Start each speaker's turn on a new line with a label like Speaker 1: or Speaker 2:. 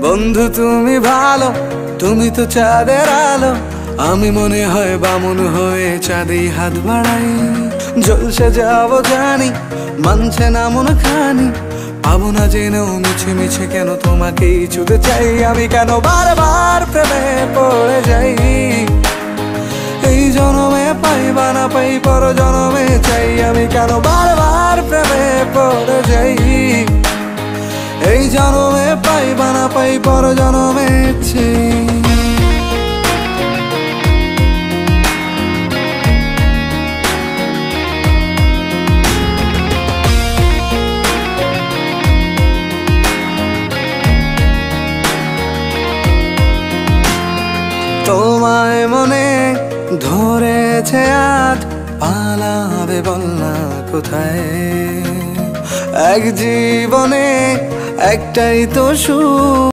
Speaker 1: বন্ধু তুমি ভালো, তুমি তো চাঁদের আলো, আমি মনে হয় বামুন হয়ে চাঁদে হাত বাড়াই। জলসে যাবো জানি, মানছে না মন খানি, পাবো না জেনেও মিছে মিছে কেন তোমাকেই ছুঁতে চাই। আমি কেন বারবার প্রেমে পড়ে যাই, এই জনমে পাই বা না পাই পর জনমে চাই। আমি কেন বারবার প্রেমে পড়ে যাই, এই জনমে পাই বা না পাই পর জনমে চাই। তোমায় মনে ধরেছে আজ, পালাবে বল না কোথায়। এক জীবনে একটাই তো সুখ।